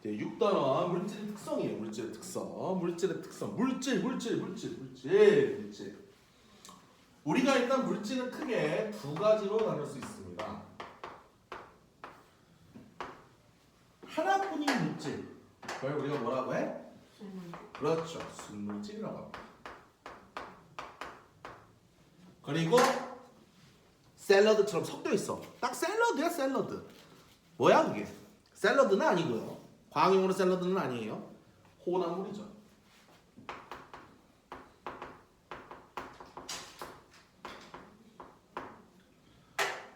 이제 6단원 물질의 특성이에요. 물질의 특성. 물질의 특성. 물질. 우리가 일단 물질은 크게 두 가지로 나눌 수 있습니다. 하나뿐인 물질. 그걸 우리가 뭐라고 해? 그렇죠. 순물질이라고 합니다. 그리고 샐러드처럼 섞여 있어. 딱 샐러드야, 샐러드. 뭐야 그게? 샐러드는 아니고요. 과학용어로 샐러드는 아니에요. 혼합물이죠.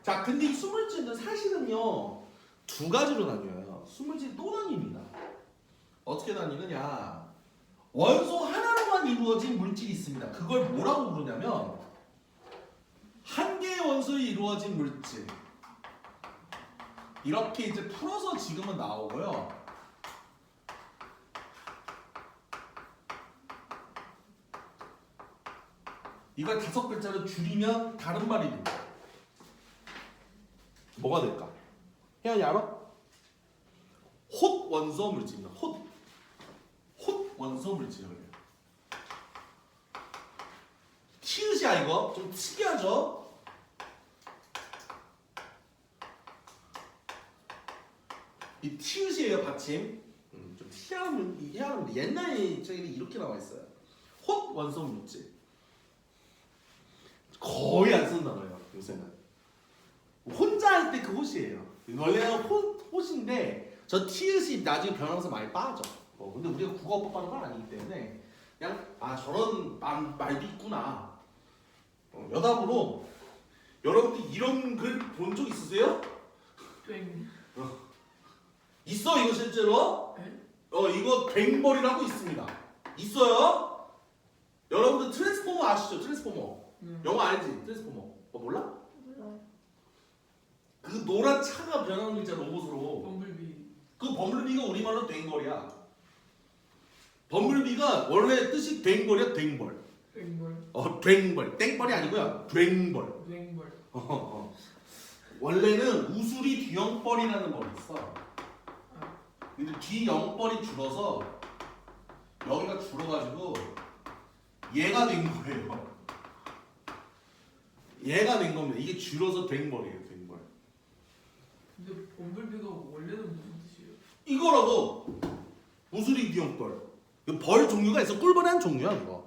자, 근데 이 수물질은 사실은요 두 가지로 나뉘어요. 수물질이 또 나뉩니다. 어떻게 나뉘느냐? 원소 하나로만 이루어진 물질이 있습니다. 그걸 뭐라고 부르냐면 한 개의 원소에 이루어진 물질. 이렇게 이제 풀어서 지금은 나오고요. 이걸 5글자로 줄이면 다른 말이 됩니다. 뭐가 될까? 혜연이 알아? 홑 원소 물질입니다. 홑 원소 물질이에요. 티읕이야 이거 좀 특이하죠? 이 티읕이에요 받침. 좀 희한한 옛날에 저기 이렇게 나와 있어요. 홑 원소 물질. 거의 안 쓰는 단어예요 요새는. 혼자 할 때 그 홑이에요. 원래는 홑인데 저 티읕이 나중에 변하면서 많이 빠져. 근데 우리가 국어법하는 건 아니기 때문에 그냥 저런 말도 있구나. 여담으로 여러분들 이런 글 본 적 있으세요? 있어 이거 실제로? 네? 이거 괭벌이라고 있습니다. 있어요? 여러분들 트랜스포머 아시죠? 트랜스포머. 영화 알지? 트랜스포머. 몰라? 몰라요. 그 노란 차가 변하는 거 있잖아 로봇으로. 범블비. 그 범블비가 우리말로 괭벌이야. 범블비가 원래 뜻이 괭벌이야 괭벌. 괭벌. 땡벌이 아니고요. 괭벌. 원래는 우수리 뒤영벌이라는 벌이 있어. 근데 뒤영벌이 줄어서 여기가 줄어가지고 얘가 된 거예요. 얘가 된 겁니다. 이게 줄어서 괭벌이에요. 괭벌. 근데 범블비가 원래는 무슨 뜻이에요? 이거라고. 우수리 뒤영벌. 벌 종류가 있어. 꿀벌이라는 종류야 이거.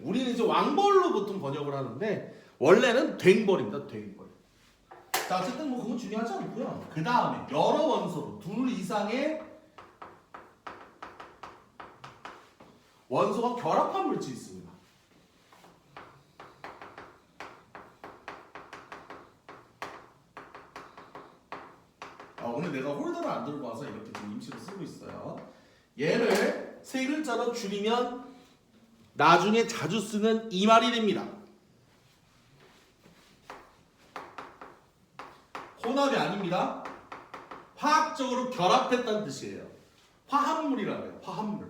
우리는 이제 왕벌로 보통 번역을 하는데 원래는 괭벌입니다. 괭벌. 자, 어쨌든 그건 중요하지 않고요. 그 다음에 여러 원소로 둘 이상의 원소가 결합한 물질이 있습니다. 오늘 내가 홀더를 안 들고 와서 이렇게 좀 임시로 쓰고 있어요. 얘를 3글자로 줄이면 나중에 자주 쓰는 이 말이 됩니다. 혼합이 아닙니다. 화학적으로 결합했다는 뜻이에요. 화합물이라고 해요. 화합물.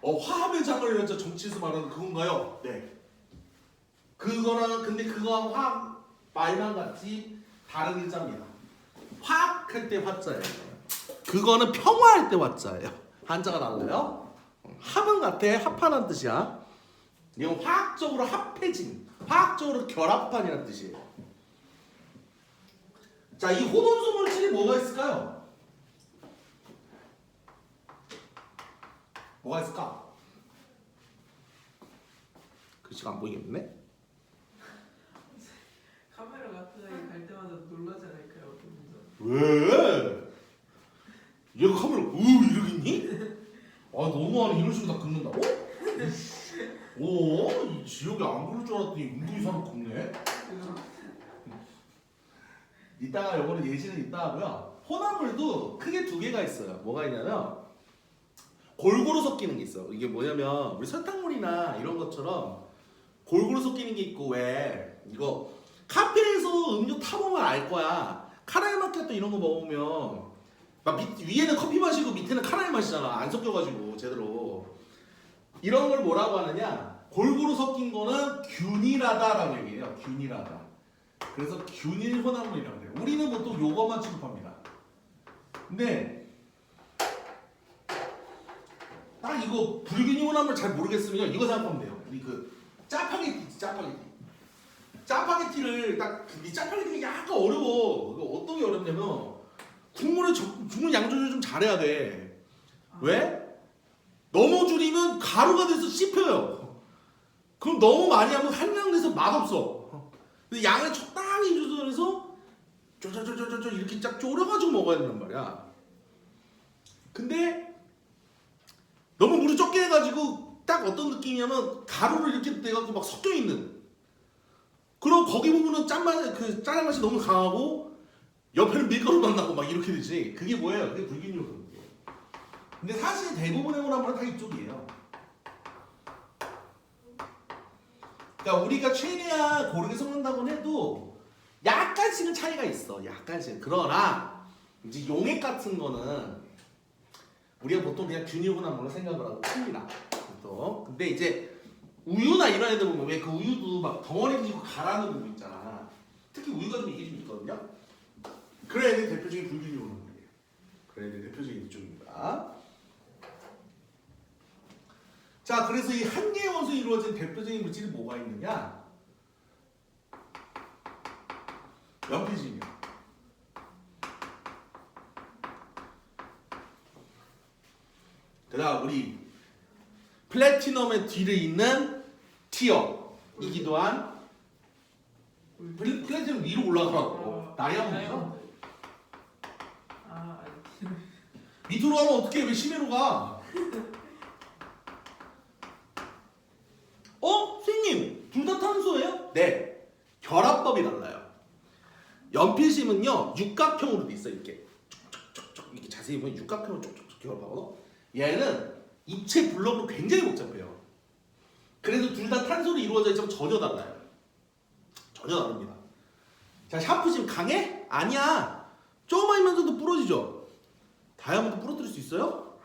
화합의 장을 여자 정치에서 말하는 그건가요? 네. 근데 그거랑 화학 말만 같이 다른 글자입니다. 화학할 때 화자예요. 그거는 평화할 때 화자예요. 한자가 달라요. 합은 같아. 합하는 뜻이야. 이건 화학적으로 합해진, 화학적으로 결합한이라는 뜻이에요. 자, 이 혼원소 물질이 뭐가 있을까요? 뭐가 있을까? 글씨가 안 보이겠네? 카메라 가까이 갈 때마다 놀라지 않을까요? 왜? 얘가 카메라 이러겠니? 너무하네. 이런 식으로 다 긁는다고? 이 지옥에 안 그럴 줄 알았더니 은근히 사람 긁네. 이따가 요거는 예시는 이따 하고요. 혼합물도 크게 2개가 있어요. 뭐가 있냐면 골고루 섞이는 게 있어. 이게 뭐냐면 우리 설탕물이나 이런 것처럼 골고루 섞이는 게 있고, 왜 이거 카페에서 음료 타보면 알 거야. 카라멜 마키아토 이런 거 먹으면 막 위에는 커피 맛이고 밑에는 카라멜 맛이잖아. 안 섞여가지고 제대로. 이런 걸 뭐라고 하느냐? 골고루 섞인 거는 균일하다라고 얘기해요. 균일하다. 그래서 균일 혼합물이라고 해요. 우리는 보통 요것만 취급합니다. 근데 딱 이거 불균일 혼합물 잘 모르겠으면 이거 생각하면 돼요. 우리 그 짜파게티를 딱 이 짜파게티가 약간 어려워. 이거 어떤 게 어렵냐면 국물 양 조절 좀 잘해야 돼. 왜? 너무 줄이면 가루가 돼서 씹혀요. 그럼 너무 많이 하면 한량돼서 맛없어. 근데 양을 적당히 조절해서 쫄쫄쫄쫄쫄 이렇게 쫙 졸여가지고 먹어야 된단 말이야. 근데 너무 물을 적게 해가지고 딱 어떤 느낌이냐면 가루를 이렇게 돼가지고 막 섞여 있는. 그럼 거기 부분은 그 짜장 맛이 너무 강하고 옆에는 밀가루만 나고 막 이렇게 되지. 그게 뭐예요? 그게 불균형이에요. 근데 사실 대부분의 혼합물은 다 이쪽이에요. 그러니까 우리가 최대한 고르게 섞는다고 해도 약간씩은 차이가 있어. 약간씩. 그러나 이제 용액 같은 거는 우리가 보통 그냥 균일 혼합물로 생각을 하고 씁니다. 보통. 근데 이제 우유나 이런 애들 보면 왜 그 우유도 막 덩어리 가지고 갈아놓은 부분 있잖아. 특히 우유가 좀 이게 좀 있거든요. 그런 애들이 대표적인 불균일 혼합물이에요. 그런 애들이 대표적인 이쪽입니다. 자, 그래서 이 한 개의 원소에 이루어진 대표적인 물질이 뭐가 있느냐? 연필심이요. 그다음 우리 플래티넘의 뒤를 잇는 티어이기도 한 플래티넘 위로 올라가고 다이아몬드죠? 아, 밑으로 가면 어떻게 왜 심해로 가? 선생님 둘 다 탄소예요? 네. 결합법이 달라요. 연필심은요 육각형으로 돼 있어. 이렇게 쭉쭉쭉쭉 이렇게 자세히 보면 육각형으로 쭉쭉쭉 결합하거든. 얘는 입체 블록으로 굉장히 복잡해요. 그래서 둘 다 탄소로 이루어져 있지만 전혀 달라요. 전혀 다릅니다. 자, 샤프심 강해? 아니야. 조금만 있면서도 부러지죠. 다이아몬드 부러뜨릴 수 있어요?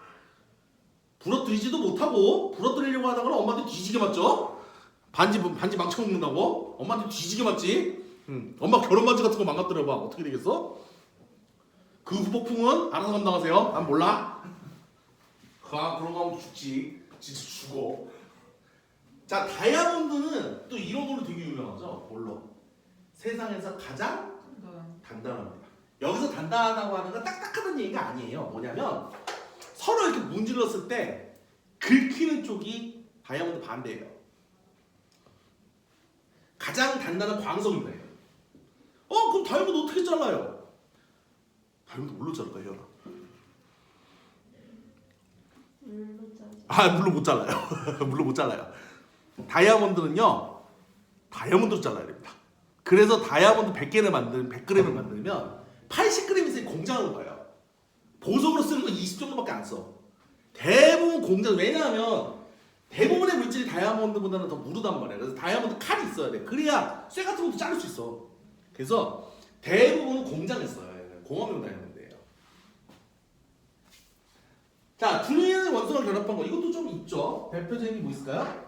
부러뜨리지도 못하고 부러뜨리려고 하다가 엄마한테 뒤지게 맞죠? 반지 망쳐먹는다고? 엄마한테 뒤지게 맞지? 엄마 결혼 반지 같은 거 망가뜨려봐. 어떻게 되겠어? 그 후폭풍은 알아서 감당하세요. 난 몰라. 그런 거 하면 죽지. 진짜 죽어. 자, 다이아몬드는 또 이런 걸로 되게 유명하죠. 뭘로? 세상에서 가장 단단합니다. 여기서 단단하다고 하는 건 딱딱하다는 얘기가 아니에요. 뭐냐면 서로 이렇게 문질렀을 때 긁히는 쪽이 다이아몬드 반대예요. 가장 단단한 광석인 거예요. 그럼 다이아몬드 어떻게 잘라요? 다이아몬드 뭘로 자를까요? 물로 못 잘라요. 물로 못 잘라요. 다이아몬드는요, 다이아몬드로 잘라야 됩니다. 그래서 다이아몬드 100g을 만들면 80g 이상의 공장으로 가요. 보석으로 쓰는 건 20 정도밖에 안 써. 대부분 공장, 왜냐하면 대부분의 물질이 다이아몬드보다는 더 무르단 말이야. 그래서 다이아몬드 칼이 있어야 돼. 그래야 쇠 같은 것도 자를 수 있어. 그래서 대부분은 공장에 써요. 공업용 다이아몬드예요. 자, 둘의 원소가 결합한 거 이것도 좀 있죠. 대표적인 게 뭐 있을까요?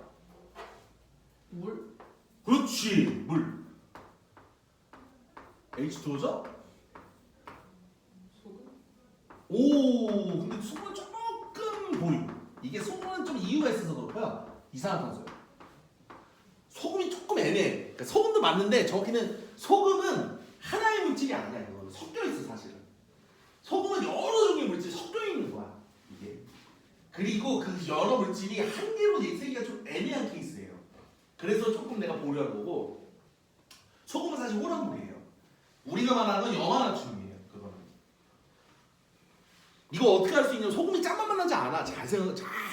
물? 그렇지, 물. H2O죠? 소금? 오, 근데 소금은 조금 보이고. 이게 소금은 좀 이유가 있어서 그렇고요. 이산화탄소예요. 소금이 조금 애매해. 그러니까 소금도 맞는데 정확히는 소금은 하나의 물질이 아니야. 이거는 섞여 있어 사실은. 소금은 여러 종류의 물질이 섞여 있는 거야. 이게. 그리고 그 여러 물질이 한 개로 내세기가 좀 애매한 케이스예요. 그래서 조금 내가 보류한 거고. 소금은 사실 혼합물이에요. 우리가 말하는 건 염화나트륨이에요. 그거는. 이거 어떻게 할 수 있냐면 소금이 짠맛만 나지 않아. 잘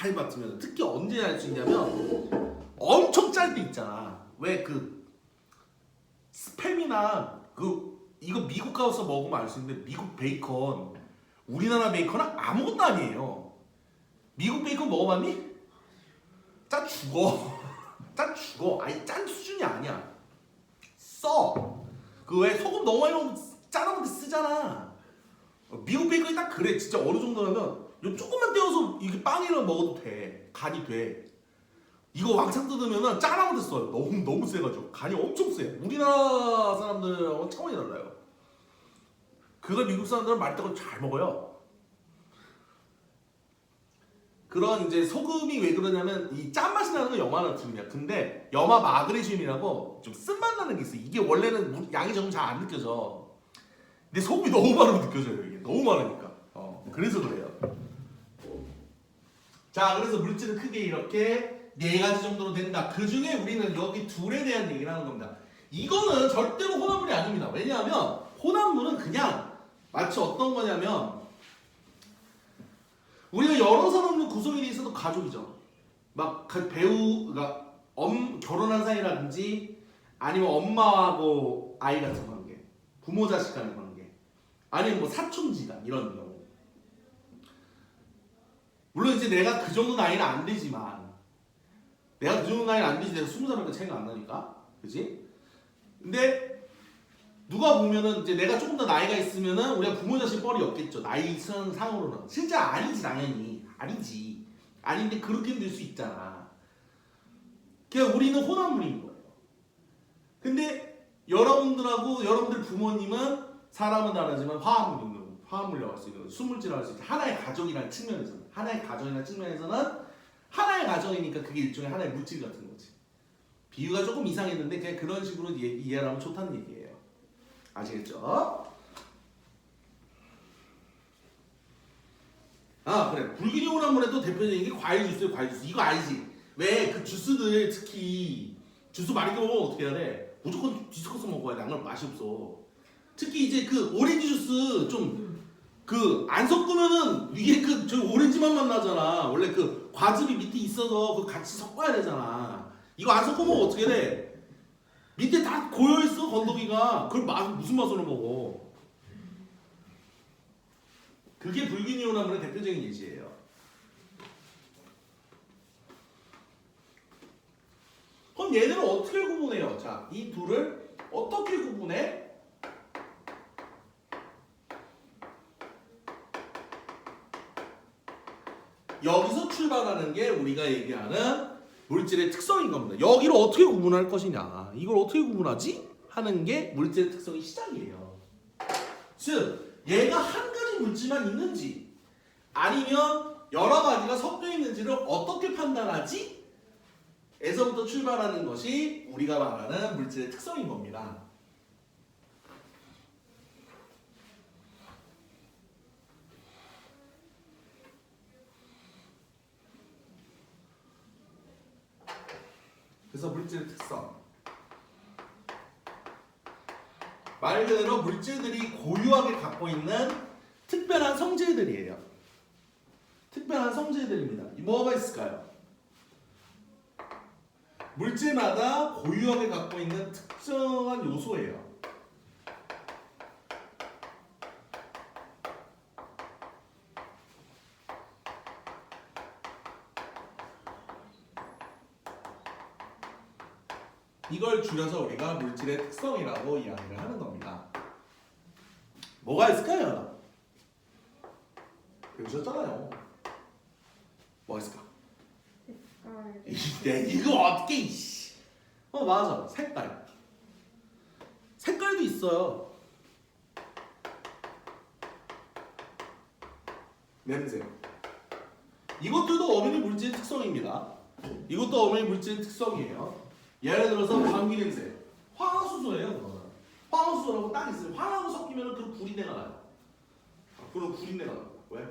해봤으면. 특히 언제 할 수 있냐면 엄청 짤 때 있잖아. 왜 그 스팸이나 이거 미국 가서 먹으면 알 수 있는데 미국 베이컨 우리나라 베이컨은 아무것도 아니에요. 미국 베이컨 먹어봤니? 짜 죽어. 짜 죽어. 아니 짠 수준이 아니야. 써. 그 왜 소금 너무 많이 넣으면 짜다는데 쓰잖아. 미국 베이컨이 딱 그래. 진짜 어느 정도냐면 요 조금만 떼어서 이게 빵이랑 먹어도 돼. 간이 돼. 이거 왕창 뜯으면은 짜라고 됐어요. 너무 세가지고 간이 엄청 세. 우리나라 사람들하고 차원이 달라요. 그걸 미국 사람들은 말대로 잘 먹어요. 그런 이제 소금이 왜 그러냐면 이 짠맛이 나는 건 염화나트륨이야. 근데 염화 마그네슘이라고 좀 쓴맛 나는 게 있어. 이게 원래는 양이 적으면 잘 안 느껴져. 근데 소금이 너무 많으면 느껴져요. 이게 너무 많으니까. 그래서 그래요. 자, 그래서 물질은 크게 이렇게 네 가지 정도로 된다. 그 중에 우리는 여기 둘에 대한 얘기를 하는 겁니다. 이거는 절대로 혼합물이 아닙니다. 왜냐하면 혼합물은 그냥 마치 어떤 거냐면 우리가 여러 사람으로 구성이 돼 있어도 가족이죠. 막 배우가 결혼한 사이라든지 아니면 엄마하고 아이 같은 관계, 부모 자식 간의 관계, 아니면 뭐 사촌지간 이런 경우. 물론 이제 내가 그 정도 나이는 안 되지만 내가 그 정도 나이는 안 되지. 내가 20살밖에 차이가 안 나니까. 그지? 근데 누가 보면은 이제 내가 조금 더 나이가 있으면은 우리가 부모 자식 뻘이 없겠죠. 나이 상으로는. 실제 아니지 당연히. 아니지. 아닌데 그렇게 될 수 있잖아. 그러니까 우리는 혼합물인 거예요. 근데 여러분들 부모님은 사람은 다르지만 화합물이라고 할 수 있는 순물질이라고 할 수 있는 하나의 가족이라는 측면에서는 하나의 가정이니까 그게 일종의 하나의 물질 같은 거지. 비유가 조금 이상했는데 그냥 그런 식으로 이해를 하면 좋다는 얘기예요. 아시겠죠? 아 그래. 불균형 혼합물의 또 대표적인 게 과일 주스예요. 과일 주스. 이거 알지? 왜 그 주스들 특히 주스 많이 먹으면 어떻게 해야 돼? 무조건 뒤섞어서 먹어야 돼. 안 그러면 맛이 없어. 특히 이제 그 오렌지 주스 좀 그 안 섞으면은 위에 그 저 오렌지만 나잖아. 원래 그 과즙이 밑에 있어서 그 같이 섞어야 되잖아. 이거 안 섞어 먹으면 어떻게 돼? 밑에 다 고여 있어 건더기가. 그걸 무슨 맛으로 먹어? 그게 불균형 혼합물의 대표적인 예시예요. 그럼 얘네를 어떻게 구분해요? 자, 이 둘을 어떻게 구분해? 여기서 출발하는 게 우리가 얘기하는 물질의 특성인 겁니다. 여기를 어떻게 구분할 것이냐, 이걸 어떻게 구분하지? 하는 게 물질의 특성의 시작이에요. 즉, 얘가 한 가지 물질만 있는지 아니면 여러 가지가 섞여 있는지를 어떻게 판단하지? 에서부터 출발하는 것이 우리가 말하는 물질의 특성인 겁니다. 그래서 물질의 특성. 말 그대로 물질들이 고유하게 갖고 있는 특별한 성질들이에요. 특별한 성질들입니다. 뭐가 있을까요? 물질마다 고유하게 갖고 있는 특정한 요소예요. 이걸 줄여서 우리가 물질의 특성이라고 이야기를 하는 겁니다. 뭐가 있을까요? 배우셨잖아요. 뭐가 있을까? 이거 어떻게 맞아. 색깔도 있어요. 냄새. 이것들도 어머니 물질의 특성입니다. 이것도 어머니 물질의 특성이에요. 예를 들어서 감기 냄새. 황화수소예요. 그거는. 황화수소라고 딱 있어요. 황하고 섞이면 그 구린내가 나요. 그런 구린내가 나요. 왜?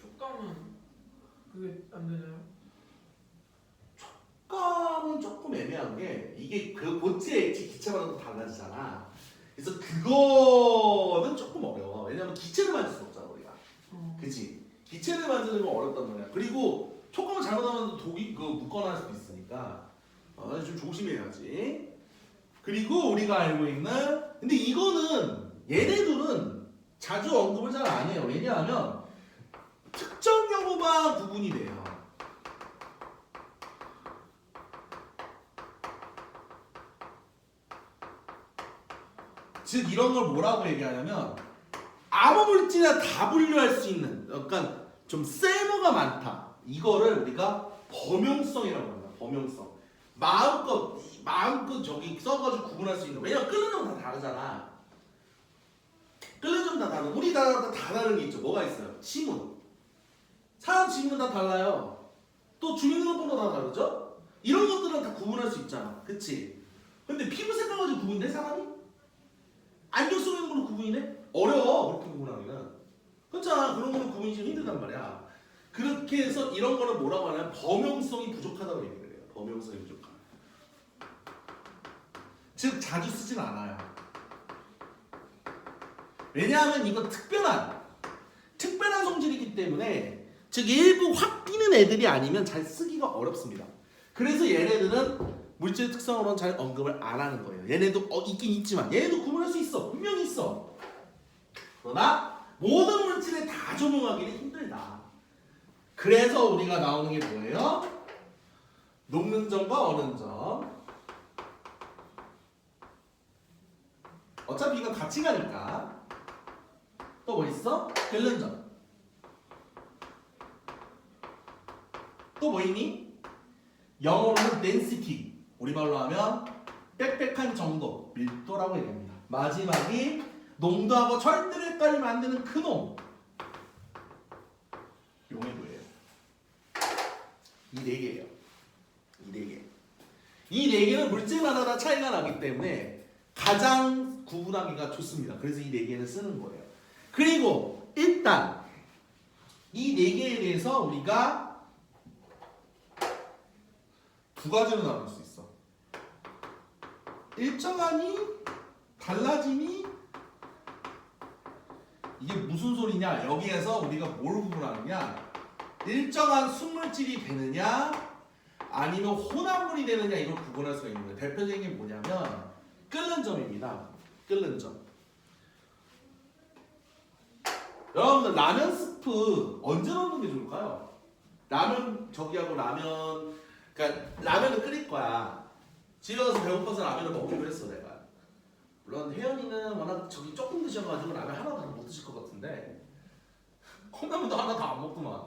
촉감은 그게 안 되나요? 촉감은 조금 애매한 게 이게 그 본체 기체마다 또 달라지잖아. 그래서 그거는 조금 어려워. 왜냐면 기체를 만질 수 없잖아 우리가. 그치? 기체를 만지는 건 어렵단 말이야. 그리고 촉감을 잘못하면 독이 묻거나 할 수도 있으니까 좀 조심해야지. 그리고 우리가 알고 있는 근데 이거는 얘네들은 자주 언급을 잘 안 해요. 왜냐하면 특정 경우만 구분이 돼요. 즉 이런 걸 뭐라고 얘기하냐면 아무 물질이나 다 분류할 수 있는 약간 좀 세모가 많다. 이거를 우리가 범용성이라고 합니다. 범용성. 마음껏 저기 써가지고 구분할 수 있는. 왜냐면 끓는 점은 다 다르잖아. 끓는 점은 다 다르고 우리 다 다른 게 있죠. 뭐가 있어요? 지문. 사람 지문은 다 달라요. 또 주민등록번호 다 다르죠? 이런 것들은 다 구분할 수 있잖아. 그치? 근데 피부 색깔 가지고 구분돼 사람이? 안경 쓰고 있는 걸로 구분이네? 어려워 그렇게 구분하기는. 그렇잖아. 그런 거는 구분이 좀 힘들단 말이야. 그렇게 해서 이런 거는 뭐라고 하냐면 범용성이 부족하다고 얘기를 해요. 범용성이 부족하다. 즉 자주 쓰진 않아요. 왜냐하면 이건 특별한 성질이기 때문에 즉 일부 확 띄는 애들이 아니면 잘 쓰기가 어렵습니다. 그래서 얘네들은 물질의 특성으로는 잘 언급을 안 하는 거예요. 얘네도 있긴 있지만 얘네도 구분할 수 있어. 분명히 있어. 그러나 모든 물질에 다 적용하기는 힘들다. 그래서 우리가 나오는 게 뭐예요? 녹는 점과 어는 점. 어차피 이건 같이 가니까. 또 뭐 있어? 끓는 점. 또 뭐 있니? 영어로는 density. 우리말로 하면 빽빽한 정도, 밀도라고 얘기합니다. 마지막이 농도하고 절대로 헷갈리면 안 되는 크놈. 용해 뭐예요? 이 네 개예요. 이 네 개. 이 네 개는 물질마다 다 차이가 나기 때문에 가장 구분하기가 좋습니다. 그래서 이 네 개는 쓰는 거예요. 그리고 일단 이 네 개에 대해서 우리가 두 가지로 나눌 수 있어. 일정하니 달라지니 이게 무슨 소리냐? 여기에서 우리가 뭘 구분하느냐? 일정한 순물질이 되느냐 아니면 혼합물이 되느냐 이걸 구분할 수가 있는 거예요. 대표적인 게 뭐냐면 끓는 점입니다. 끓는 점. 여러분들 라면 스프 언제 넣는 게 좋을까요? 라면 저기하고 그러니까 라면을 끓일 거야. 집에 가서 배고파서 라면을 먹기로 했어 내가. 물론 혜연이는 워낙 저기 조금 드셔가지고 라면 하나도 못 드실 것 같은데 컵라면도 하나 다 안 먹구만.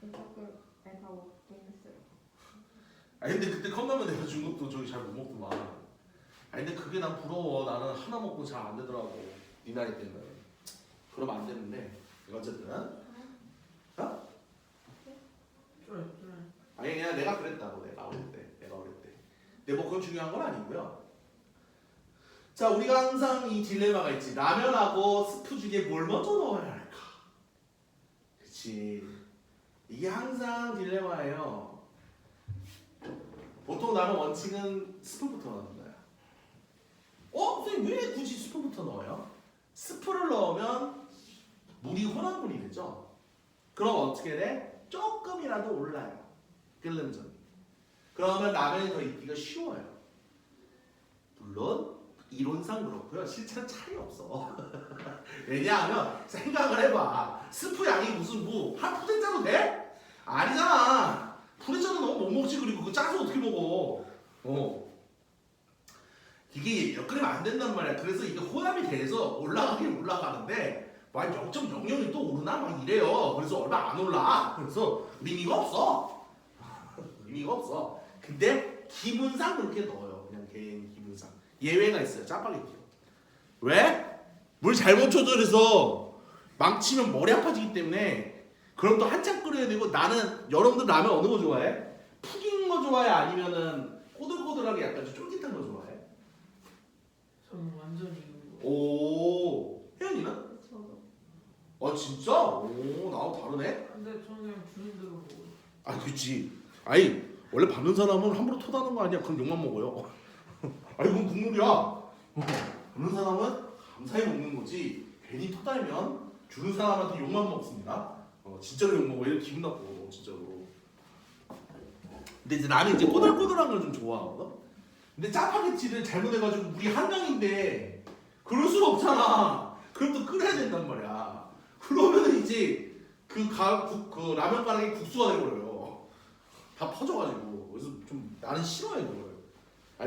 조금 내가 먹긴 했어요. 아니 근데 그때 컵라면 내가 준 것도 저기 잘 못 먹구만. 아니 근데 그게 난 부러워. 나는 하나 먹고 잘 안 되더라고. 네 나이 때문에. 그러면 안 되는데 어쨌든 어? 아니 그냥 내가 그랬다고. 내가 어릴 때. 근데 뭐 그건 중요한 건 아니고요. 자 우리가 항상 이 딜레마가 있지. 라면하고 스프 중에 뭘 먼저 넣어야 할까? 그렇지. 이게 항상 딜레마예요. 보통 나는 원칙은 스프부터 넣는 거야. 선생님 왜 굳이 스프부터 넣어요? 스프를 넣으면 물이 혼합물이 되죠. 그럼 어떻게 돼? 조금이라도 올라요. 끓는 점이. 그러면 라면이 더 익기가 쉬워요. 물론 이론상 그렇고요. 실제는 차이 없어. 왜냐하면 생각을 해봐. 스프 양이 무슨 한 푸대짜로 돼? 아니잖아. 푸대짜로 너무 못 먹지. 그리고 그거 짜서 어떻게 먹어? 이게 엮으면 안 된단 말이야. 그래서 이게 혼합이 돼서 올라가긴 올라가는데 막 0.00이 또 오르나 막 이래요. 그래서 얼마 안 올라. 그래서 의미가 없어. 의미가 없어. 근데 기분상 그렇게 넣어요. 그냥 개인 기분상. 예외가 있어요. 짜파게티. 왜? 물 잘못 조절해서 망치면 머리 아파지기 때문에 그럼 또 한참 끓여야 되고. 나는 여러분들 라면 어느 거 좋아해? 푹 익은 거 좋아해? 아니면은 꼬들꼬들하게 약간 좀 쫄깃한 거 좋아해? 저는 완전히 이거. 오, 혜연이는? 저도. 진짜? 오, 나하고 다르네? 근데 저는 그냥 주는 대로 먹어요. 그치. 원래 받는 사람은 함부로 토다는 거 아니야. 그럼 욕만 먹어요. 그건 국물이야. 받는 사람은 감사히 먹는 거지. 괜히 토달면 주는 사람한테 욕만 먹습니다. 진짜로 욕 먹어. 얘는 기분 나쁘고 진짜로. 근데 이제 나는 이제 꼬들꼬들한 걸 좀 좋아하거든. 근데 짜파게티를 잘못해가지고 우리 한 명인데 그럴 수가 없잖아. 그럼 또 끓여야 된단 말이야. 그러면 이제 그 라면 가락이 국수가 돼버려요. 다 퍼져가지고. 그래서 좀 나는 싫어해 그걸.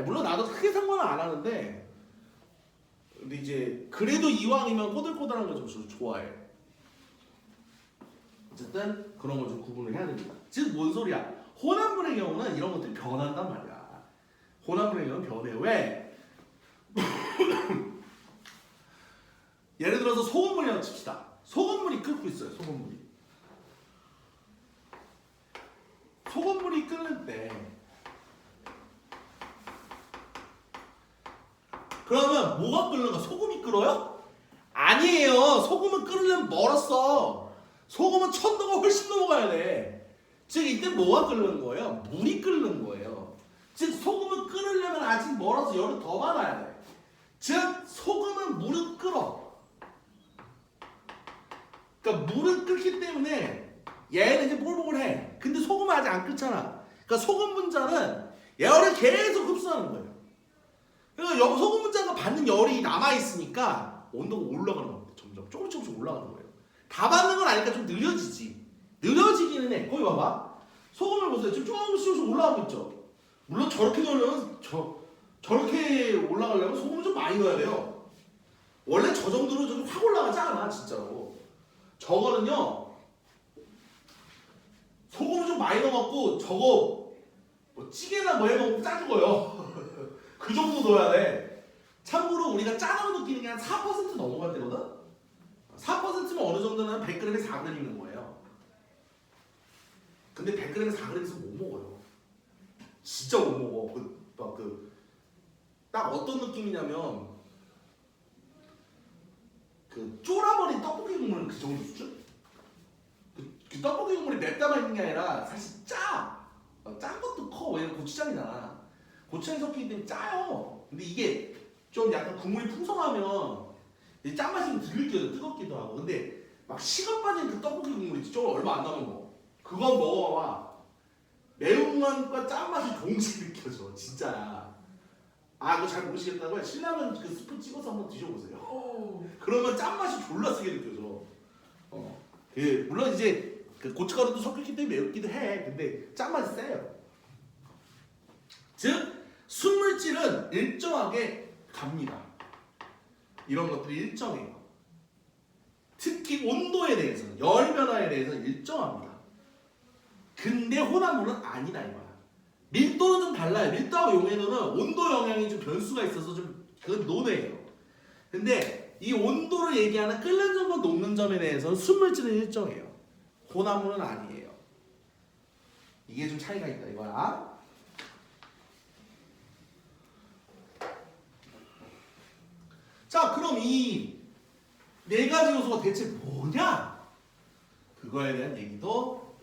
물론 나도 크게 상관은 안 하는데 근데 이제 그래도 이왕이면 꼬들꼬들한 거 좀 좋아해. 어쨌든 그런 걸 좀 구분을 해야 됩니다. 즉 뭔 소리야? 혼합물의 경우는 이런 것들이 변한단 말이야. 혼합물의 경우는 변해. 왜? 예를 들어서 소금물이라고 칩시다. 소금물이 끓고 있어요. 소금물이 끓는 때 그러면 뭐가 끓는가? 소금이 끓어요? 아니에요. 소금은 끓으려면 멀었어. 소금은 1000도가 훨씬 넘어가야 돼. 즉 이때 뭐가 끓는 거예요? 물이 끓는 거예요. 즉 소금은 끓으려면 아직 멀어서 열을 더 받아야 돼. 즉 소금은 물을 끓어. 그러니까 물은 끓기 때문에 얘는 이제 뽀글뽀글해. 근데 소금은 아직 안 끓잖아. 그러니까 소금 분자는 열을 계속 흡수하는 거예요. 그러니까 소금 분자가 받는 열이 남아 있으니까 온도가 올라가는 겁니다. 점점 조금씩 올라가는 거예요. 다 받는 건 아니니까 좀 느려지지. 느려지기는 해. 거기 봐봐. 소금을 보세요. 지금 조금씩 올라가고 있죠. 물론 저렇게 넣으려면 저렇게 올라가려면 소금을 좀 많이 넣어야 돼요. 원래 저 정도로 저기 확 올라가지 않아 진짜로. 저거는요 소금을 좀 많이 넣어갖고 저거 뭐 찌개나 뭐 해먹으면 짜 죽어요. 그 정도 넣어야 돼. 참고로 우리가 짜다고 느끼는 게 한 4% 넘어갈 때거든. 4%면 어느 정도는 100g에 4g인 거예요. 근데 100g에 4g에서 못 먹어요. 진짜 못 먹어. 딱 어떤 느낌이냐면 그 쫄아버린 떡볶이 국물 그 정도 수준? 그 떡볶이 국물이 맵다만 있는 게 아니라 사실 짜. 짠 것도 커. 왜냐면 고추장이잖아. 고추장이 섞이기 때문에 짜요. 근데 이게 좀 약간 국물이 풍성하면 짠맛이 좀 덜 느껴져. 뜨겁기도 하고. 근데 막 식어 빠진 그 떡볶이 국물 있지. 좀 얼마 안 남은 거. 그건 먹어봐. 매운맛과 짠맛이 동시에 느껴져. 진짜야. 아 이거 잘 모르시겠다고요? 신라면 그 스프 찍어서 한번 드셔보세요. 그러면 짠맛이 졸라 세게 느껴져. 물론 이제 그 고춧가루도 섞였기 때문에 맵기도 해. 근데 짠맛이 세요. 즉 순물질은 일정하게 갑니다. 이런 것들이 일정해요. 특히 온도에 대해서는 열 변화에 대해서는 일정합니다. 근데 혼합물은 아니다 이거야. 밀도는 좀 달라요. 밀도하고 용해도는 온도 영향이 좀 변수가 있어서 좀 그건 논외예요. 근데 이 온도를 얘기하는 끓는 점과 녹는 점에 대해서는 순물질은 일정해요. 혼합물은 아니에요. 이게 좀 차이가 있다 이거야. 자 그럼 이 네 가지 요소가 대체 뭐냐? 그거에 대한 얘기도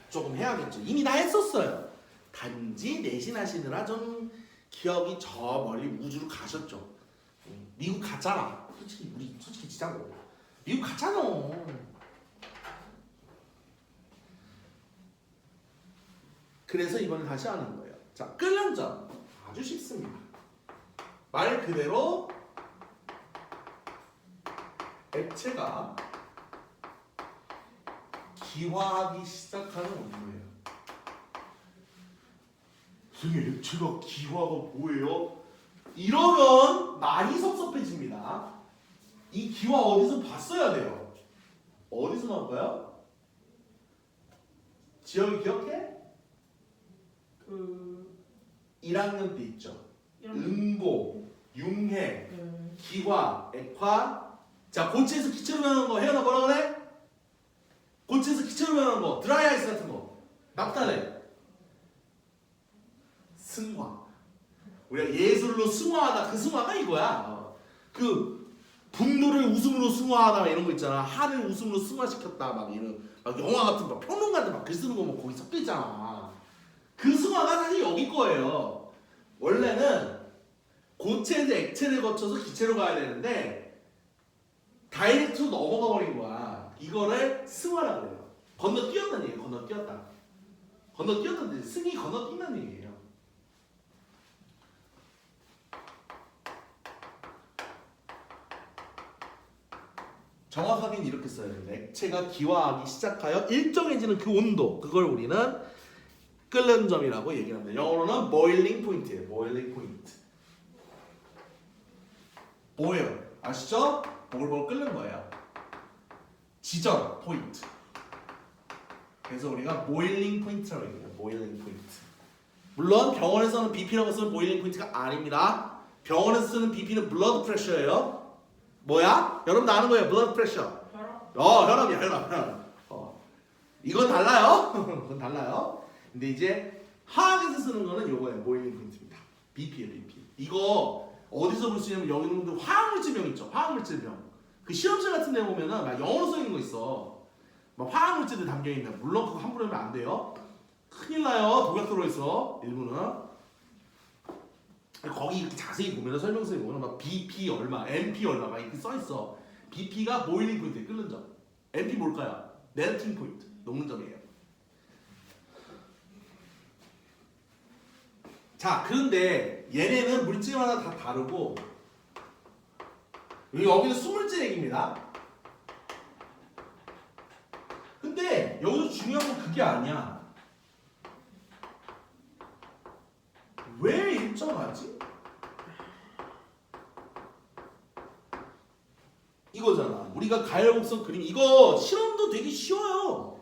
조금 해야겠죠. 이미 다 했었어요. 단지 내신하시느라 좀 기억이 저 멀리 우주로 가셨죠. 미국 갔잖아. 솔직히 진짜로 미국 갔잖아. 그래서 이번에 다시 하는 거예요. 자, 끓는 점 아주 쉽습니다. 말 그대로 액체가 기화하기 시작하는 온도예요. 선생님, 액체가 기화가 뭐예요? 이러면 많이 섭섭해집니다. 이 기화 어디서 봤어야 돼요? 어디서 나올까요? 지역이 기억해? 1학년 때 있죠. 음보, 융해, 기화, 액화. 자, 고체에서 기체로 변하는 거 혜연아 뭐라 그래? 고체에서 기체로 변하는 거 드라이 아이스 같은 거 납달래. 승화. 우리가 예술로 승화하다 그 승화가 이거야. 그 분노를 웃음으로 승화하다 이런 거 있잖아. 한을 웃음으로 승화시켰다 막 이런 막 영화 같은 막 평론가들 막 글 쓰는 거 뭐 거기 섞여 있잖아. 그 승화가 사실 여기 거예요. 원래는 고체에서 액체를 거쳐서 기체로 가야 되는데 다이렉트로 넘어가 버린 거야. 이거를 승화라 그래요. 건너뛰었다는 얘기예요. 건너뛰었다는 얘기. 승이 건너뛴다는 얘기예요. 정확하게는 이렇게 써야 됩니다. 액체가 기화하기 시작하여 일정해지는 그 온도, 그걸 우리는 끓는 점이라고 얘기합니다. 영어로는 boiling point예요. boiling point. boil 아시죠? 보글보글 끓는 거예요. 지점, 포인트. 그래서 우리가 보일링 포인트라고 얘기해요. 보일링 포인트. 물론 병원에서는 BP라고 쓰는 보일링 포인트가 아닙니다. 병원에서 쓰는 BP는 블러드 프레셔예요. 뭐야? 여러분 아는 거예요. 블러드 프레셔. 혈압이야, 혈압. 이건 달라요. 그건 달라요. 근데 이제 화학에서 쓰는 거는 요거예요. 보일링 포인트입니다. BP예요, BP. 이거 어디서 볼 수 있냐면 여기 있는 화학물질병 있죠. 화학물질병. 그 실험실 같은 데 보면은 막 영어로 써 있는 거 있어. 막 화학물질들 담겨 있는. 물론 그거 함부로 하면 안 돼요. 큰일 나요. 독약 들어 있어. 일부는. 거기 이렇게 자세히 보면 설명서에 보면 막 BP 얼마, MP 얼마 막 이렇게 써 있어. BP가 보일링 포인트, 끓는 점. MP 뭘까요? 멜팅 포인트, 녹는 점이에요. 자, 그런데 얘네는 물질마다 다 다르고 여기는 수물질 얘기입니다. 근데 여기서 중요한 건 그게 아니야. 왜 일정하지? 이거잖아. 우리가 가열곡선 그림 이거 실험도 되게 쉬워요.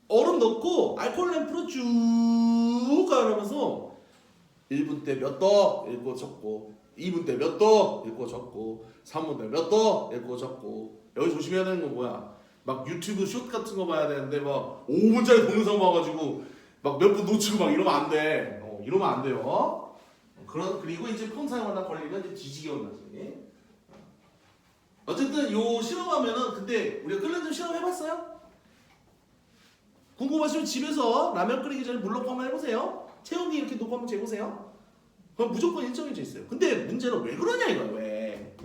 얼음 넣고 알코올 램프로 쭉 가면서 1분 때 몇 도 읽고 적고 2분 때 몇 도 읽고 적고 3분 때 몇 도 읽고 적고 여기 조심해야 되는 건 뭐야? 막 유튜브 숏 같은 거 봐야 되는데 막 5분짜리 동영상 봐가지고 막 몇 분 놓치고 막 이러면 안 돼. 이러면 안 돼요. 그리고 이제 폰 사용하다 걸리면 이제 뒤지게 온다지. 어쨌든 요 실험하면은 근데 우리가 끓는 점 실험 해봤어요? 궁금하시면 집에서 라면 끓이기 전에 물 넣고 한번 해보세요. 체온기 이렇게 놓고 한번 재보세요. 그럼 무조건 일정해져 있어요. 근데 문제는 왜 그러냐 이거야. 왜?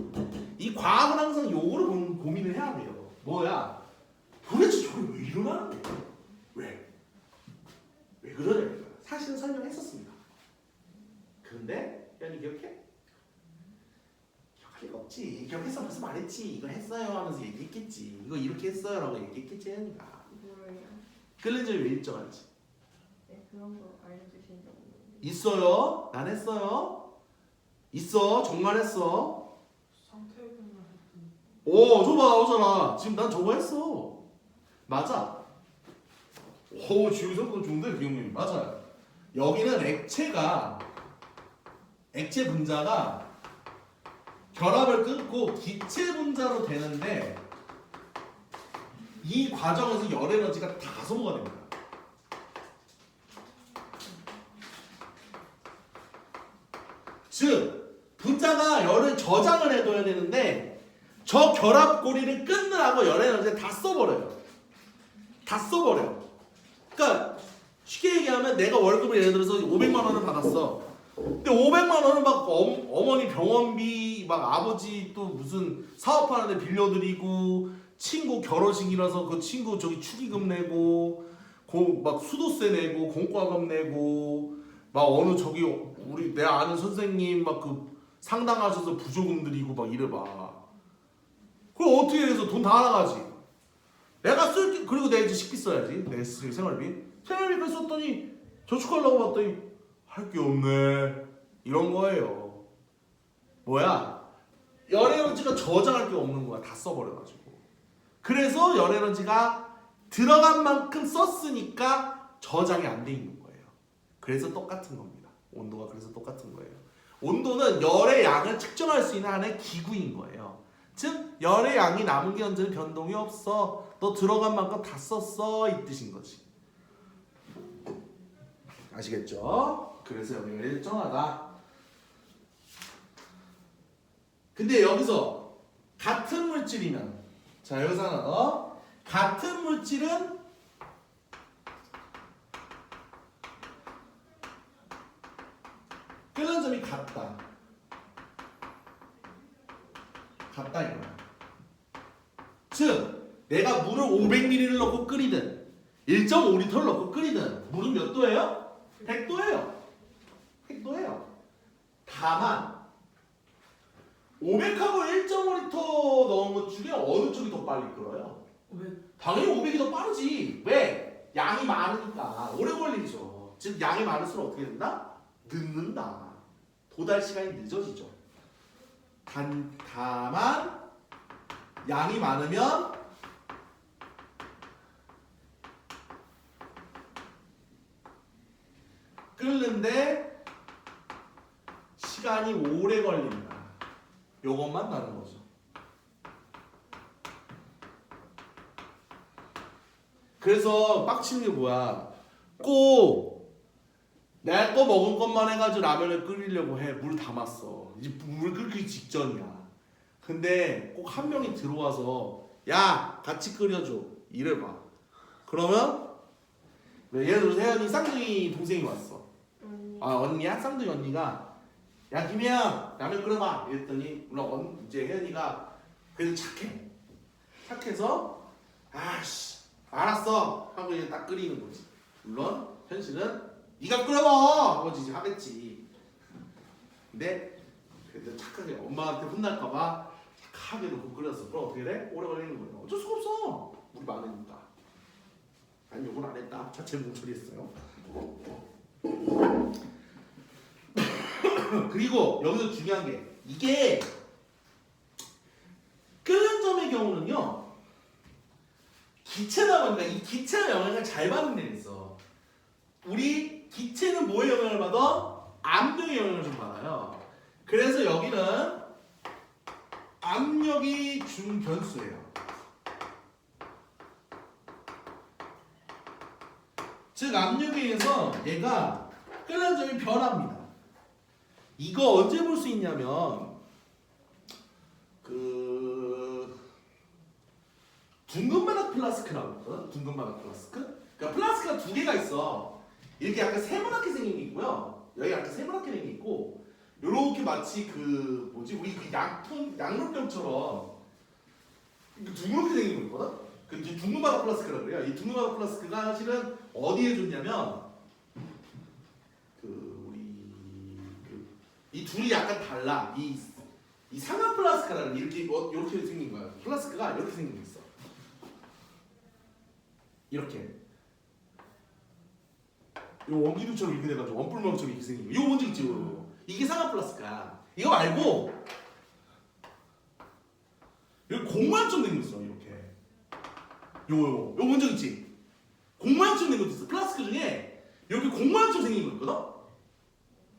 이 과학은 항상 요거를 고민을 해야 돼요. 뭐야? 도대체 저게 왜 일어나는 거야? 왜? 왜 그러냐 이거야. 사실은 설명했었습니다. 그런데 현이 기억해? 기억할 리가 없지. 기억했어 벌써 말했지. 이거 했어요 하면서 얘기했겠지. 이거 이렇게 했어요 라고 얘기했겠지 현이가. 뭐예요? 끓는 점이 왜 일정한지. 네, 그런 거 알려주신 적 없는데. 있어요. 난 했어요. 있어. 정말 했어. 상태변만 했더니 오 저거 봐 나오잖아. 지금 난 저거 했어. 맞아. 오 지우선 건 좋은데 기억력이 맞아요. 여기는 액체 분자가 결합을 끊고 기체 분자로 되는데 이 과정에서 열 에너지가 다 소모가 됩니다. 즉 분자가 열을 저장을 해둬야 되는데 저 결합고리를 끊느라고 열 에너지를 다 써버려요. 다 써버려. 그러니까 쉽게 얘기하면 내가 월급을 예를 들어서 500만 원을 받았어. 근데 500만 원은 막 어머니 병원비 막 아버지 또 무슨 사업하는데 빌려드리고 친구 결혼식이라서 그 친구 저기 축의금 내고 막 수도세 내고 공과금 내고 막 어느 저기 우리 내 아는 선생님 막 그 상담하셔서 부조금 드리고 막 이래봐. 그럼 어떻게 해서 돈 다 나가지? 내가 쓸게 그리고 내가 이제 식비 써야지. 내 생활비 썼더니 저축하려고 봤더니 할 게 없네. 이런 거예요. 뭐야? 열 에너지가 저장할 게 없는 거야. 다 써버려가지고. 그래서 열 에너지가 들어간 만큼 썼으니까 저장이 안 돼 있는 거예요. 그래서 똑같은 겁니다. 온도가 그래서 똑같은 거예요. 온도는 열의 양을 측정할 수 있는 하나의 기구인 거예요. 즉 열의 양이 남은 게 언제는 변동이 없어. 너 들어간 만큼 다 썼어 이 뜻인 거지. 아시겠죠? 그래서 여기가 일정하다. 근데 여기서 같은 물질이면 자 여기서 하나 더 같은 물질은 끓는 점이 같다 이거야. 즉 내가 물을 500ml를 넣고 끓이든 1.5L를 넣고 끓이든 물은 몇 도예요? 100도예요. 100도예요. 다만 500하고 1.5L 넣은 것 중에 어느 쪽이 더 빨리 끓어요? 왜? 당연히 500이 더 빠르지. 왜? 양이 많으니까 오래 걸리죠. 즉 양이 많을수록 어떻게 된다? 늦는다. 도달 시간이 늦어지죠. 다만 양이 많으면 끓이는데 시간이 오래 걸린다. 요것만 다른 거죠. 그래서 빡치는 게 뭐야? 꼭 내가 거 먹은 것만 해가지고 라면을 끓이려고 해. 물 담았어. 이제 물 끓기 직전이야. 근데 꼭 한 명이 들어와서 야 같이 끓여줘 이래봐. 그러면 예를 들어서 혜연이 쌍둥이 동생이 왔어. 언니야? 쌍둥이 언니가 야 김혜연 라면 끓여봐 이랬더니 물론 이제 혜연이가 그래도 착해서 아씨 알았어 하고 이제 딱 끓이는 거지. 물론 현실은 네가 끓여봐 하고 이제 하겠지. 근데 그래도 착하게 엄마한테 혼날까봐 착하게 놓고 끓였어. 그럼 어떻게 돼? 오래 걸리는 거예요. 어쩔 수가 없어. 물이 많으니까. 난 욕은 안 했다. 자체 뭉처리했어요. 그리고 여기서 중요한 게 이게 끓는 점의 경우는요. 기체다 보니까 이 기체의 영향을 잘 받는 데가 있어. 우리 기체는 뭐의 영향을 받아? 압력의 영향을 좀 받아요. 그래서 여기는 압력이 중변수예요. 즉 압력에 의해서 얘가 끓는 점이 변합니다. 이거 언제 볼 수 있냐면 그 둥근바닥 플라스크라고 있거든. 둥근바닥 플라스크. 그러니까 플라스크가 두 개가 있어. 이렇게 약간 세모나게 생긴 게 있고요. 여기 약간 세모나게 생긴 게 있고, 요렇게 마치 그 뭐지 우리 그 양로병처럼 둥그렇게 생긴 거 있거든. 그 둥근바닥 플라스크라고 그래요. 이 둥근바닥 플라스크가 실은 어디에 좋냐면 이 둘이 약간 달라. 이 상하 플라스크라는 이렇게 생긴 거야. 플라스크가 이렇게 생긴 게 있어. 이렇게. 요 원기둥처럼 이렇게 돼가지고 원뿔망처럼 이렇게 생긴 거. 이거 뭔지 있지? 이게 상하 플라스크야. 이거 말고 여기 공만점 생겼어. 이렇게. 요 뭔지 있지? 공만점 생긴 것도 있어. 플라스크 중에 여기 공만점 생긴 거 있거든.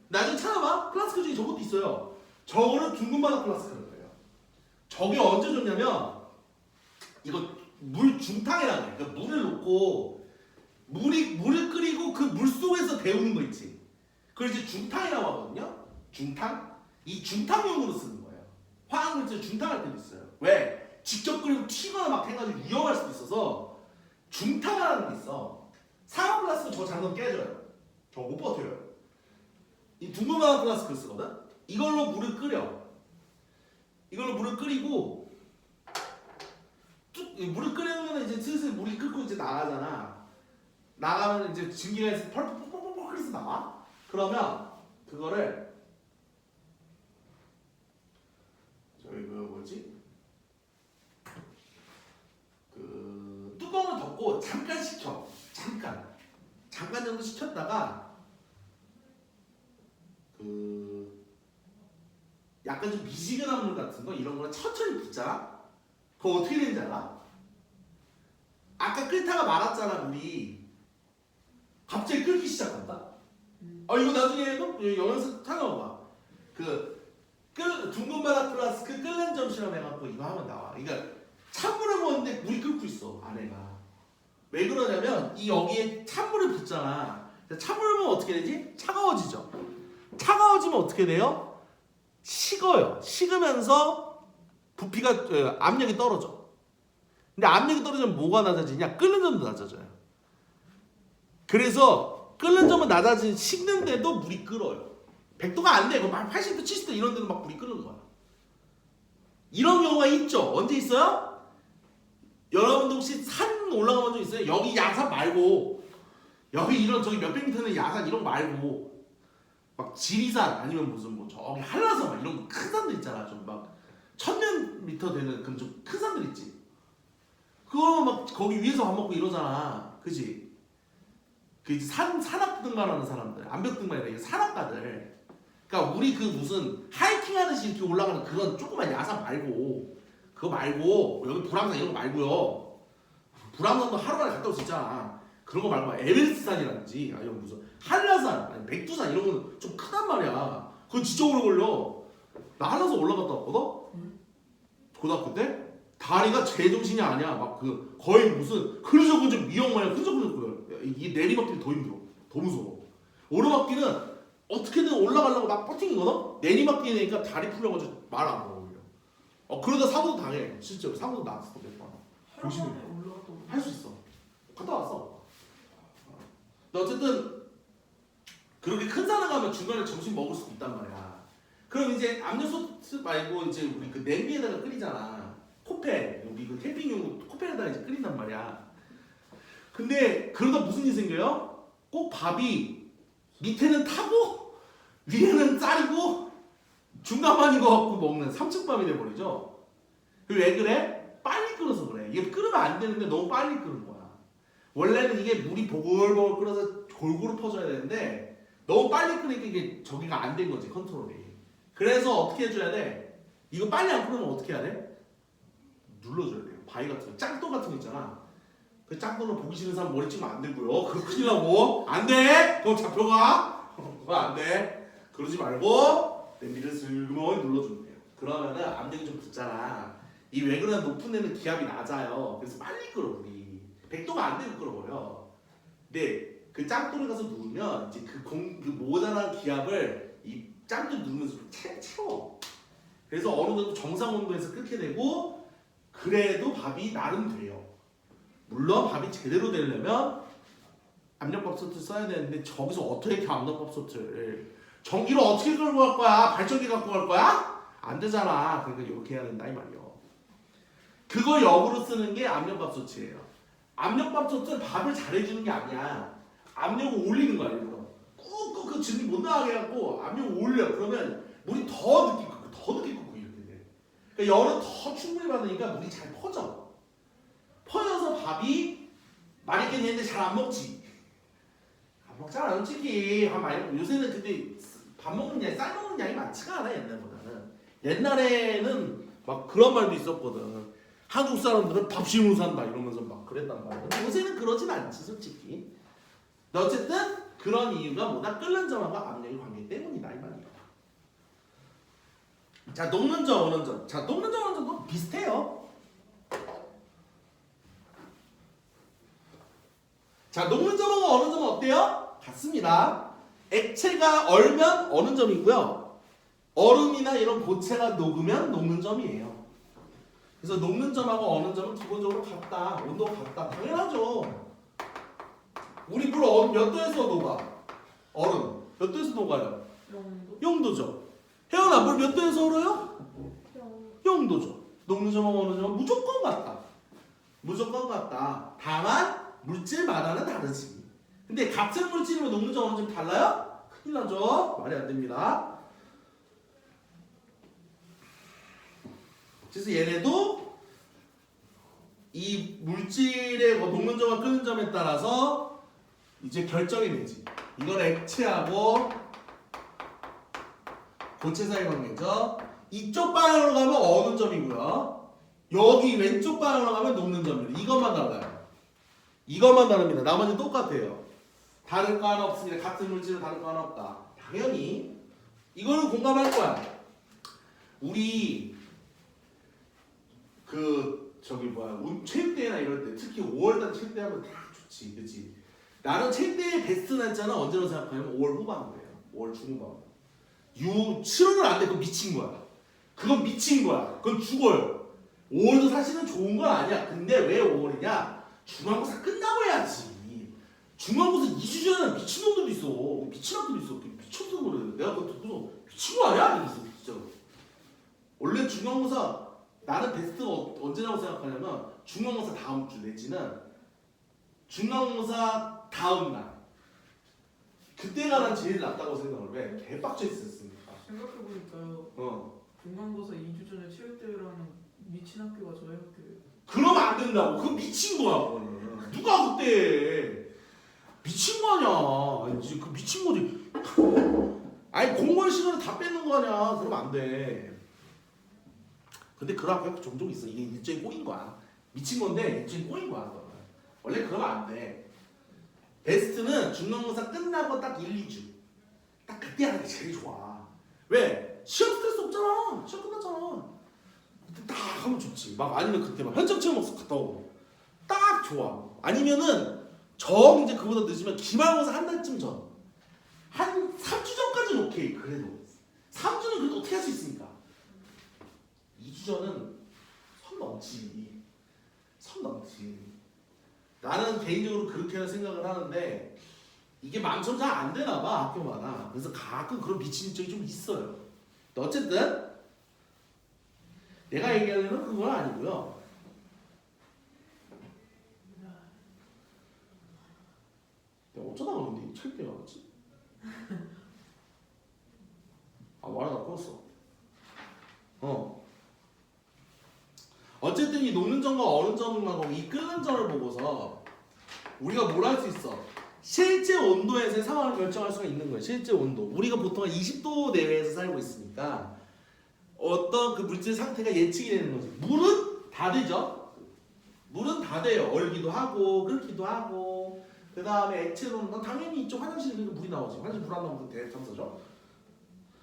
나중에 찾아봐. 플라스크 중에 저것도 있어요. 저거는 둥근바닥 플라스크라는 거예요. 저게 언제 좋냐면 이거 물 중탕이라는 거예요. 그러니까 물을 놓고 물을 끓이고 그 물 속에서 데우는 거 있지. 그걸 이제 중탕이라고 하거든요. 중탕? 이 중탕용으로 쓰는 거예요. 화학물질 중탕할 때도 있어요. 왜? 직접 끓이고 튀거나 막 해가지고 위험할 수도 있어서 중탕하는 게 있어. 상하 플라스크 저 장면 깨져요. 저 못 버텨요. 이 둥근바닥 플라스크를 쓰거든. 이걸로 물을 끓여. 이걸로 물을 끓이고 물을 끓이면 이제 슬슬 물이 끓고 이제 나가잖아. 나가면 이제 증기가 있어 펄펄펄펄펄 끓여서 나와. 그러면 그거를 저희 그 뭐지? 그 뚜껑을 덮고 잠깐 식혀. 잠깐 정도 식혔다가 그 약간 좀 미지근한 물 같은 거 이런 거는 천천히 붓잖아. 그거 어떻게 되는지 알아? 아까 끓다가 말았잖아 물이. 갑자기 끓기 시작한다. 이거 나중에 영양소 찾아봐봐. 둥근바닥 플라스크 끓는 점 실험해갖고 이거 하면 나와. 그러니까 찬물을 부었는데 물이 끓고 있어 안에가. 왜 그러냐면 이 여기에 찬물을 붓잖아. 찬물을 부으면 어떻게 되지? 차가워지죠. 차가워지면 어떻게 돼요? 식어요. 식으면서 부피가 압력이 떨어져. 근데 압력이 떨어지면 뭐가 낮아지냐? 끓는 점도 낮아져요. 그래서 끓는 점은 낮아지는 식는데도 물이 끓어요. 100도가 안 돼. 80도, 70도 이런 데는 막 물이 끓는 거야. 이런 경우가 있죠. 언제 있어요? 여러분도 혹시 산 올라가 본 적 있어요? 여기 야산 말고 여기 이런 저기 몇백 미터는 야산 이런 거 말고 막 지리산 아니면 무슨 뭐 저기 한라산 막 이런 큰 산들 있잖아. 좀 막 1000m 되는 그런 좀 큰 산들 있지. 그거 막 거기 위에서 밥 먹고 이러잖아. 그지? 그 산악 등반하는 사람들, 암벽 등반이라 이게 산악가들. 그러니까 우리 그 무슨 하이킹 하듯이 이렇게 올라가는 그런 조그만 야산 말고 그거 말고 여기 불암산 이런 거 말고요. 불암산도 하루만에 갔다 올 수 있잖아. 그런 거 말고 에베레스트산이라든지 아니면 무슨 한라산, 아니 백두산 이런 거는 좀 크단 말이야. 그건 진짜 오래 걸려. 나 한라산 올라갔다 왔거든? 고등학교 때? 다리가 제정신이 아니야. 막 그 거의 무슨 흐르적흐르적 미역 마냥 흐르적흐르적 거려. 이게 내리막길이 더 힘들어. 더 무서워. 오르막길은 어떻게든 올라가려고 막 버팅이거든? 내리막길이니까 다리 풀려가지고 말 안 걸어. 그러다 사고도 당해. 실제로 사고도 났어 몇 번. 조심해. 한라산에 올라갔다 할 수 있어. 갔다 왔어. 근데 어쨌든 그렇게 큰 산에 가면 중간에 점심 먹을 수도 있단 말이야. 그럼 이제 압력솥 말고 이제 우리 그 냄비에다가 끓이잖아. 코페, 우리 그 캠핑용 코페에다가 이제 끓인단 말이야. 근데 그러다 무슨 일이 생겨요? 꼭 밥이 밑에는 타고 위에는 쌀이고 중간만인 거 갖고 먹는 삼층밥이 돼버리죠. 왜 그래? 빨리 끓어서 그래. 이게 끓으면 안 되는데 너무 빨리 끓는 거야. 원래는 이게 물이 보글보글 끓어서 골고루 퍼져야 되는데 너무 빨리 끓으니까 이게 저기가 안 된 거지, 컨트롤이. 그래서 어떻게 해줘야 돼? 이거 빨리 안 끓으면 어떻게 해야 돼? 눌러줘야 돼요. 바위 같은 거, 짱돌 같은 거 있잖아. 그 짱돌은 보기 싫은 사람 머리 찍으면 안 되고요. 그거 큰일 나고. 안 돼! 그거 잡혀가. 그거 안 돼. 그러지 말고 냄비를 슬그머니 눌러주면 돼요. 그러면은 압력이 좀 붙잖아. 이 왜 그러냐, 높은 데는 기압이 낮아요. 그래서 빨리 끓어 물이. 100도가 안 되고 끓어버려. 근데 그 짱돌에 가서 누르면 이제 그 모자란 기압을 이 짱돌 누르면서 채워. 그래서 어느 정도 정상 온도에서 끓게 되고 그래도 밥이 나름 돼요. 물론 밥이 제대로 되려면 압력밥솥을 써야 되는데 저기서 어떻게 이렇게 압력밥솥을 전기로 어떻게 끌고 갈 거야? 발전기 갖고 갈 거야? 안 되잖아. 그러니까 이렇게 해야 된다 이 말이요. 그거 역으로 쓰는 게 압력밥솥이에요. 압력밥솥은 밥을 잘해주는 게 아니야. 압력을 올리는 거야. 일부러 꾹꾹 그 증기 못 나가게 해갖고 압력을 올려. 그러면 물이 더 늦게 끓고 이렇게 돼. 그러니까 열은 더 충분히 받으니까 물이 잘 퍼져. 퍼져서 밥이 맛있긴 했는데 잘 안 먹지. 안 먹잖아 솔직히. 밥 많이 먹고. 요새는 근데 밥 먹는 양이, 쌀 먹는 양이 많지가 않아 옛날보다는. 옛날에는 막 그런 말도 있었거든. 한국 사람들은 밥심으로 산다 이러면서 막 그랬단 말이야. 요새는 그러진 않지 솔직히. 근데 어쨌든 그런 이유가 뭐다? 끓는 점하고 압력의 관계 때문이다 이 말이야. 자, 녹는 점, 어는 점. 자, 녹는 점, 어는 점도 비슷해요. 자, 녹는 점하고 어는 점은 어때요? 같습니다. 액체가 얼면 어는 점이고요. 얼음이나 이런 고체가 녹으면 녹는 점이에요. 그래서 녹는 점하고 어는 점은 기본적으로 같다. 온도가 같다. 당연하죠. 우리 물 몇 도에서 녹아? 얼음. 몇 도에서 녹아요? 0도죠. 혜연아, 물 몇 도에서 얼어요? 0도죠. 녹는 점하고 어는 점은 무조건 같다. 무조건 같다. 다만 물질마다는 다르지. 근데 같은 물질이면 녹는 점, 어는 점 달라요? 큰일 나죠. 말이 안 됩니다. 그래서 얘네도 이 물질의 녹는 점과 끓는 점에 따라서 이제 결정이 되지. 이건 액체하고 고체 사이 관계죠. 이쪽 방향으로 가면 어는 점이고요. 여기 왼쪽 방향으로 가면 녹는 점입니다. 이것만 달라요. 이것만 다릅니다. 나머지는 똑같아요. 다를 거 하나 없습니다. 같은 물질은 다를 거 하나 없다. 당연히 이거는 공감할 거야. 우리 체육대회나 이럴 때 특히 5월달 체육대회 하면 다 좋지, 그렇지? 나는 체육대회 베스트 날짜는 언제로 생각하냐면 5월 후반부예요. 5월 중후반. 7월은 안 돼. 그건 미친 거야. 그건 미친 거야. 그건 죽어요. 5월도 사실은 좋은 건 아니야. 근데 왜 5월이냐? 중간고사 끝나고 해야지. 중간고사 2주 전에 미친놈들도 있어. 미친 학교도 있어. 미쳤어 그래. 내가 그거 듣고서 미친 거 아니야? 이랬어 진짜. 원래 중간고사 나는 베스트가 언제라고 생각하냐면 중간고사 다음 주 내지는 중간고사 다음 날. 그때가 난 제일 낫다고 생각을 해. 개빡쳐 있었으니까. 생각해보니까요. 중간고사 2주 전에 체육대회를 하는 미친 학교가 저희 학교예요. 그러면 안 된다고. 그거 미친 거야. 그거는. 누가 그때 미친 거 아니야. 아니, 그 미친 거지. 아니 공부할 시간을 다 뺏는 거 아니야. 그러면 안 돼. 근데 그런 학교가 종종 있어. 이게 일종의 꼬인 거야. 미친 건데 일종의 꼬인 거야. 그거는. 원래 그러면 안 돼. 베스트는 중간고사 끝나고 딱 1, 2주. 딱 그때 하는 게 제일 좋아. 왜? 시험 스트레스 없잖아. 시험 끝났잖아. 그때 딱 하면 좋지. 막 아니면 그때 막 현장 체험 학습 갔다 오고. 딱 좋아. 아니면은 이제 그보다 늦으면 기말고사 한 달쯤 전. 한 3주 전까지는 오케이. 그래도 3주는 그래도 어떻게 할 수 있으니까. 2주 전은 선 넘지. 선 넘지. 나는 개인적으로 그렇게 생각을 하는데 이게 만점 잘 안 되나 봐 학교마다. 그래서 가끔 그런 미친 적이 좀 있어요. 근데 어쨌든 내가 얘기하는 건 그건 아니고요. 내가 어쩌다가 근데 철대 나왔지? 아 말하다 끊었어. 어쨌든 이 녹는 점과 어는 점하고 이 끓는 점을 보고서 우리가 뭘 할 수 있어? 실제 온도에서의 상황을 결정할 수가 있는 거예요. 실제 온도. 우리가 보통 20도 내외에서 살고 있으니까 어떤 그 물질 상태가 예측이 되는 거지. 물은 다 되죠. 물은 다 돼요. 얼기도 하고 끓기도 하고 그 다음에 액체로는 당연히 이쪽 화장실에 물이 나오지. 화장실 물 안 나오면 대참사죠.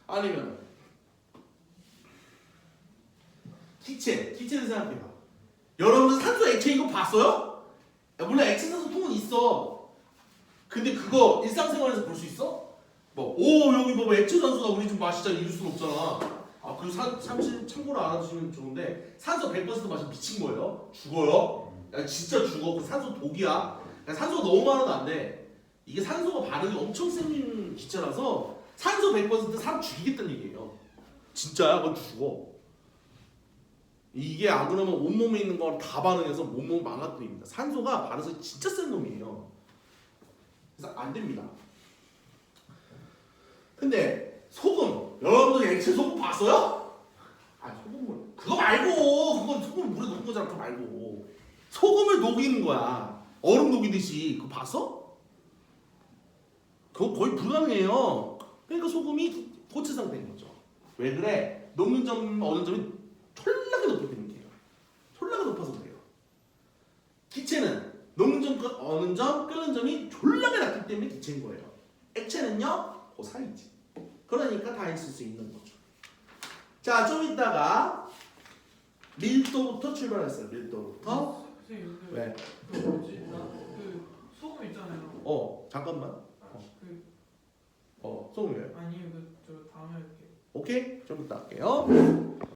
아니면 기체를 생각해봐. 여러분들 산소 액체인 거 봤어요? 야, 물론 액체 산소 통은 있어. 근데 그거 일상생활에서 볼 수 있어? 여기 봐봐 액체 산소가 우리 좀 마시자 이럴 순 없잖아. 그리고 참고로 알아두시면 좋은데 산소 100% 마시면 미친 거예요. 죽어요. 야, 진짜 죽어. 그 산소 독이야. 산소가 너무 많아도 안 돼. 이게 산소가 반응이 엄청 센 기체라서 산소 100% 사람 죽이겠다는 얘기예요. 진짜야? 그건 죽어. 이게 안 그러면 온몸에 있는 거 다 반응해서 온몸을 망가뜨립니다. 산소가 반응이 진짜 센 놈이에요. 그래서 안 됩니다. 근데 소금, 여러분들 액체 소금 봤어요? 소금물 그거 말고 그건 소금 물에 녹은 거잖아. 그거 말고 소금을 녹이는 거야. 얼음 녹이듯이. 그거 봤어? 그거 거의 불가능해요. 그러니까 소금이 고체 상태인 거죠. 왜 그래? 녹는 점, 어는 점이 촐라게 높기 때문이에요. 촐라게 높아서 그래요. 기체는 녹는 점, 어는 점, 끓는 점이 졸라게 낮기 때문에 기체인 거예요. 액체는요, 그 사이지. 그러니까 다 있을 수 있는 거죠. 자, 좀 이따가 밀도부터 출발했어요. 밀도부터. 선생님 근데 왜? 그 뭐지? 그 소금 있잖아요. 잠깐만. 그 소금 왜? 아니 저 다음에 할게요. 오케이? 좀 이따 할게요.